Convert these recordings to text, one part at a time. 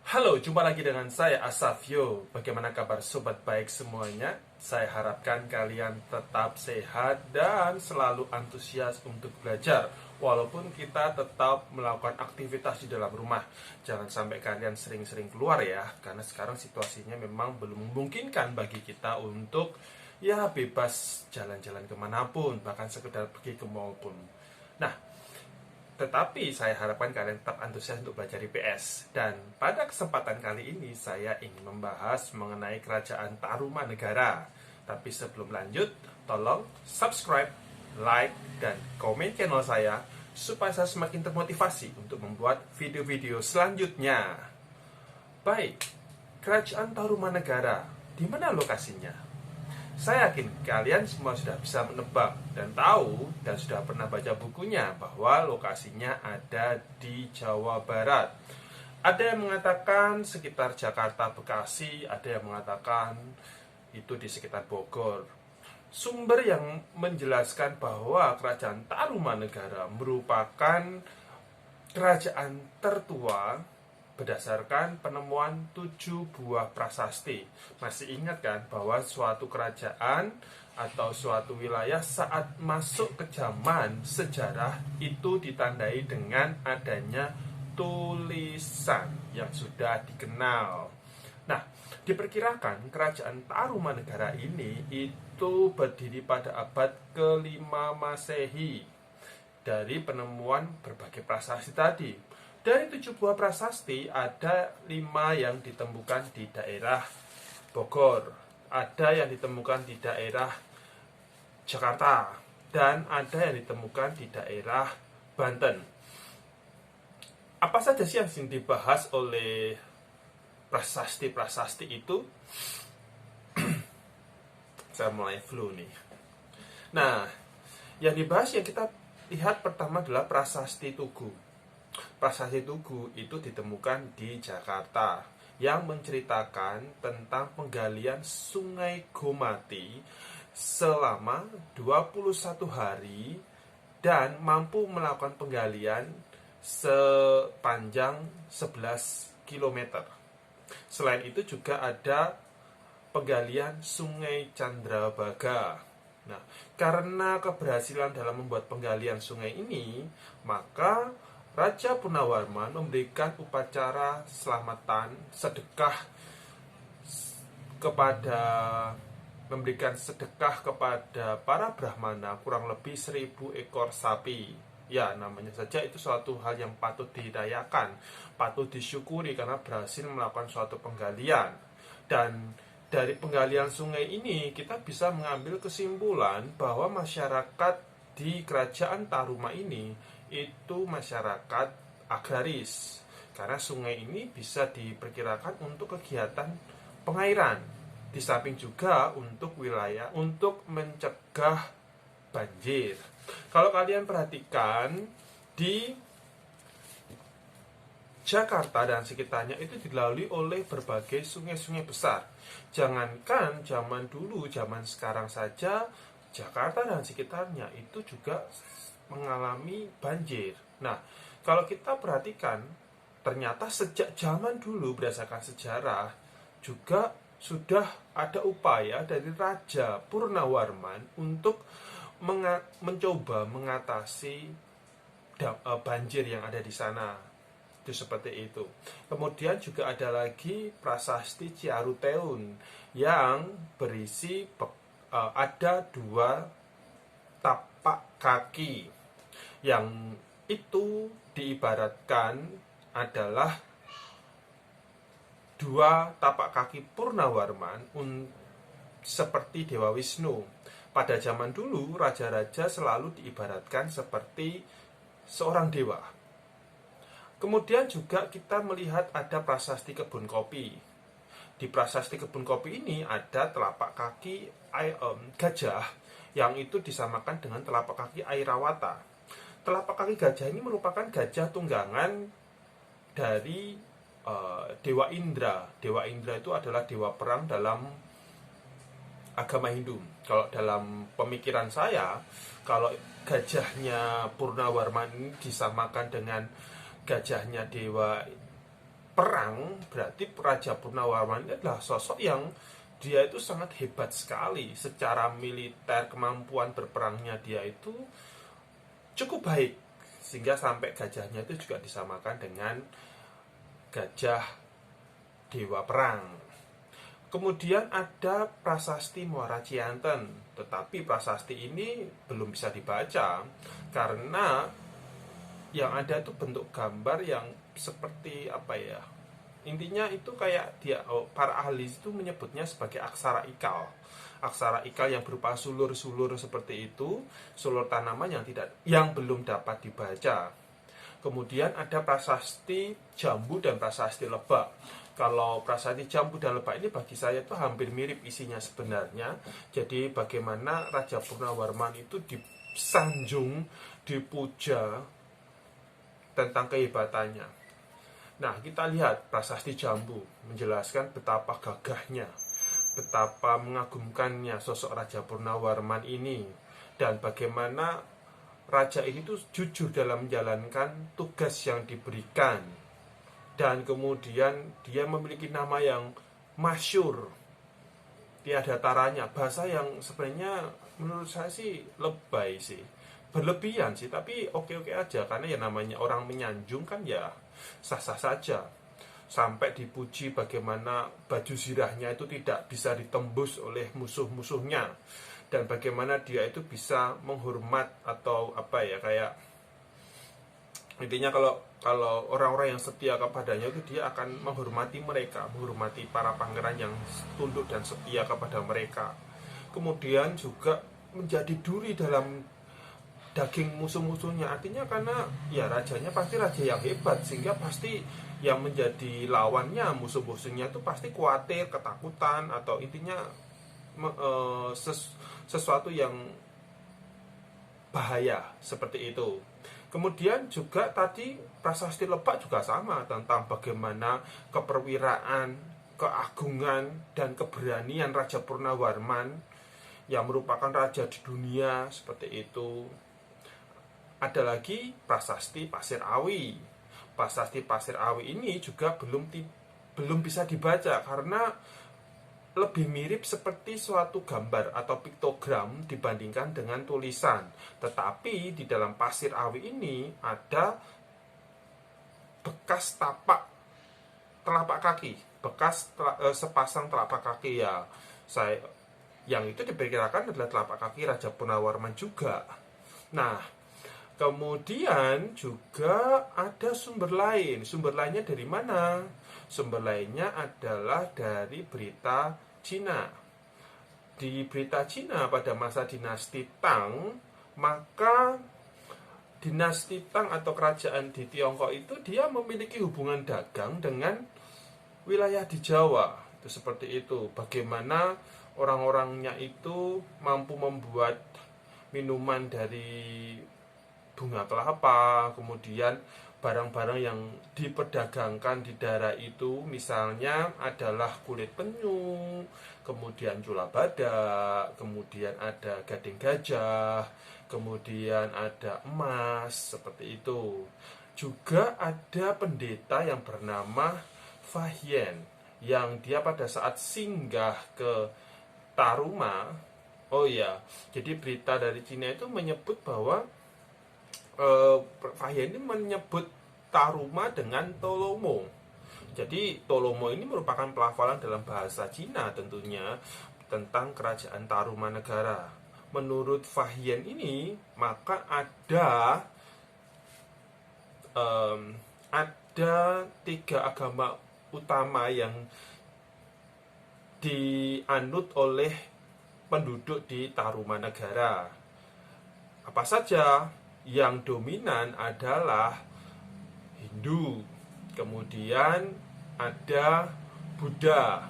Halo, jumpa lagi dengan saya Asafio. Bagaimana kabar sobat baik semuanya? Saya harapkan kalian tetap sehat dan selalu antusias untuk belajar. Walaupun kita tetap melakukan aktivitas di dalam rumah. Jangan sampai kalian sering-sering keluar ya, karena sekarang situasinya memang belum memungkinkan bagi kita untuk ya bebas jalan-jalan kemanapun, bahkan sekedar pergi ke mall pun. Nah, tetapi saya harapkan kalian tetap antusias untuk belajar IPS. Dan pada kesempatan kali ini saya ingin membahas mengenai Kerajaan Tarumanegara. Tapi sebelum lanjut, tolong subscribe, like, dan komen channel saya supaya saya semakin termotivasi untuk membuat video-video selanjutnya. Baik, Kerajaan Tarumanegara, di mana lokasinya? Saya yakin kalian semua sudah bisa menebak dan tahu dan sudah pernah baca bukunya bahwa lokasinya ada di Jawa Barat. Ada yang mengatakan sekitar Jakarta, Bekasi, ada yang mengatakan itu di sekitar Bogor. Sumber yang menjelaskan bahwa Kerajaan Tarumanegara merupakan kerajaan tertua berdasarkan penemuan 7 buah prasasti. Masih ingat kan bahwa suatu kerajaan atau suatu wilayah saat masuk ke zaman sejarah itu ditandai dengan adanya tulisan yang sudah dikenal. Nah, diperkirakan kerajaan Tarumanegara ini itu berdiri pada abad ke-5 Masehi dari penemuan berbagai prasasti tadi. Dari 7 buah prasasti, ada 5 yang ditemukan di daerah Bogor, ada yang ditemukan di daerah Jakarta, dan ada yang ditemukan di daerah Banten. Apa saja sih yang dibahas oleh prasasti-prasasti itu? Saya mulai flu nih. Nah, yang dibahas yang kita lihat pertama adalah prasasti Tugu. Prasasti Tugu itu ditemukan di Jakarta yang menceritakan tentang penggalian Sungai Gomati selama 21 hari dan mampu melakukan penggalian sepanjang 11 km. Selain itu juga ada penggalian Sungai Candrabaga. Nah, karena keberhasilan dalam membuat penggalian sungai ini, maka Raja Purnawarman memberikan upacara selamatan sedekah kepada para brahmana kurang lebih 1.000 ekor sapi. Ya, namanya saja itu suatu hal yang patut dirayakan, patut disyukuri karena berhasil melakukan suatu penggalian. Dan dari penggalian sungai ini kita bisa mengambil kesimpulan bahwa masyarakat di Kerajaan Taruma ini itu masyarakat agraris, karena sungai ini bisa diperkirakan untuk kegiatan pengairan, di samping juga untuk wilayah untuk mencegah banjir. Kalau kalian perhatikan di Jakarta dan sekitarnya itu dilalui oleh berbagai sungai-sungai besar. Jangankan zaman dulu, zaman sekarang saja Jakarta dan sekitarnya itu juga mengalami banjir. Nah, kalau kita perhatikan, ternyata sejak zaman dulu berdasarkan sejarah juga sudah ada upaya dari Raja Purnawarman untuk mencoba mengatasi banjir yang ada di sana. Itu seperti itu. Kemudian juga ada lagi prasasti Ciaruteun yang berisi ada 2 tapak kaki yang itu diibaratkan adalah 2 tapak kaki Purnawarman seperti Dewa Wisnu. Pada zaman dulu raja-raja selalu diibaratkan seperti seorang dewa. Kemudian juga kita melihat ada prasasti kebun kopi. Di prasasti kebun kopi ini ada telapak kaki gajah yang itu disamakan dengan telapak kaki Airawata. Telapak kaki gajah ini merupakan gajah tunggangan dari Dewa Indra. Dewa Indra itu adalah dewa perang dalam agama Hindu. Kalau dalam pemikiran saya, kalau gajahnya Purnawarman ini disamakan dengan gajahnya Dewa perang, berarti Raja Purnawarman ini adalah sosok yang dia itu sangat hebat sekali secara militer, kemampuan berperangnya dia itu cukup baik, sehingga sampai gajahnya itu juga disamakan dengan gajah dewa perang. Kemudian ada prasasti Muara Cianten, tetapi prasasti ini belum bisa dibaca karena yang ada itu bentuk gambar yang seperti apa ya? Intinya itu kayak para ahli itu menyebutnya sebagai aksara ikal. Aksara ikal yang berupa sulur-sulur seperti itu, sulur tanaman yang belum dapat dibaca. Kemudian ada prasasti Jambu dan prasasti Lebak. Kalau prasasti Jambu dan Lebak ini bagi saya itu hampir mirip isinya sebenarnya. Jadi bagaimana Raja Purnawarman itu disanjung, dipuja tentang kehebatannya. Nah, kita lihat prasasti Jambu menjelaskan betapa gagahnya, betapa mengagumkannya sosok Raja Purnawarman ini, dan bagaimana raja ini tuh jujur dalam menjalankan tugas yang diberikan, dan kemudian dia memiliki nama yang masyhur, tiada taranya. Bahasa yang sebenarnya menurut saya sih lebay sih, berlebihan sih, tapi oke-oke aja, karena ya namanya orang menyanjung kan ya sah-sah saja. Sampai dipuji bagaimana baju zirahnya itu tidak bisa ditembus oleh musuh-musuhnya, dan bagaimana dia itu bisa menghormat atau apa ya, kayak intinya kalau orang-orang yang setia kepadanya itu dia akan menghormati mereka, menghormati para pangeran yang tunduk dan setia kepada mereka. Kemudian juga menjadi duri dalam daging musuh-musuhnya, artinya karena ya rajanya pasti raja yang hebat, sehingga pasti yang menjadi lawannya, musuh-musuhnya itu pasti khawatir, ketakutan, atau intinya sesuatu yang bahaya seperti itu. Kemudian juga tadi prasasti Lebak juga sama, tentang bagaimana keperwiraan, keagungan, dan keberanian Raja Purnawarman yang merupakan raja di dunia seperti itu. Ada lagi prasasti Pasir Awi. Prasasti Pasir Awi ini juga belum bisa dibaca karena lebih mirip seperti suatu gambar atau piktogram dibandingkan dengan tulisan. Tetapi di dalam Pasir Awi ini ada bekas telapak kaki, bekas sepasang telapak kaki ya. Yang itu diperkirakan adalah telapak kaki Raja Purnawarman juga. Nah, kemudian juga ada sumber lain. Sumber lainnya dari mana? Sumber lainnya adalah dari berita Cina. Di berita Cina pada masa dinasti Tang, maka dinasti Tang atau kerajaan di Tiongkok itu dia memiliki hubungan dagang dengan wilayah di Jawa. Itu seperti itu. Bagaimana orang-orangnya itu mampu membuat minuman dari bunga kelapa, kemudian barang-barang yang diperdagangkan di daerah itu misalnya adalah kulit penyu, kemudian cula badak, kemudian ada gading gajah, kemudian ada emas, seperti itu. Juga ada pendeta yang bernama Fahien, yang dia pada saat singgah ke Taruma, oh ya, jadi berita dari Cina itu menyebut bahwa Fahien ini menyebut Taruma dengan Tolomo. Jadi Tolomo ini merupakan pelafalan dalam bahasa Cina tentunya tentang kerajaan Tarumanegara. Menurut Fahien ini, maka ada 3 agama utama yang dianut oleh penduduk di Tarumanegara. Apa saja? Yang dominan adalah Hindu, kemudian ada Buddha,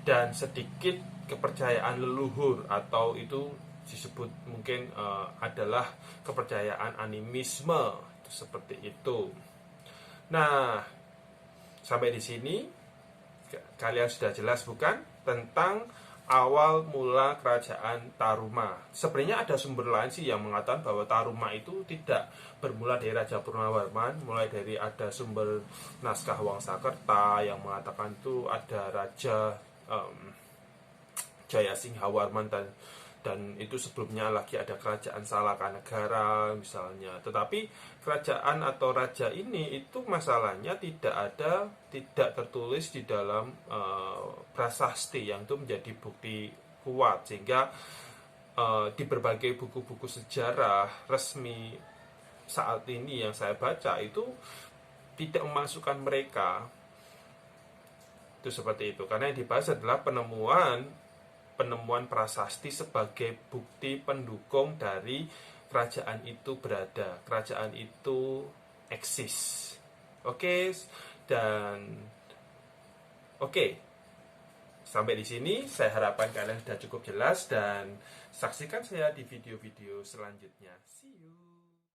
dan sedikit kepercayaan leluhur, atau itu disebut mungkin adalah kepercayaan animisme, seperti itu. Nah, sampai di sini kalian sudah jelas bukan tentang awal mula kerajaan Taruma. Sebenarnya ada sumber lain sih yang mengatakan bahwa Taruma itu tidak bermula dari Raja Purnawarman, mulai dari ada sumber naskah Wangsakerta yang mengatakan itu ada Raja Jayasinghawarman dan itu sebelumnya lagi ada kerajaan Salakanegara misalnya. Tetapi kerajaan atau raja ini itu masalahnya tidak tertulis di dalam prasasti yang itu menjadi bukti kuat, sehingga di berbagai buku-buku sejarah resmi saat ini yang saya baca itu tidak memasukkan mereka. Itu seperti itu, karena yang dibahas adalah penemuan prasasti sebagai bukti pendukung dari kerajaan itu berada, kerajaan itu eksis. Oke, sampai di sini saya harapkan kalian sudah cukup jelas, dan saksikan saya di video-video selanjutnya. See you.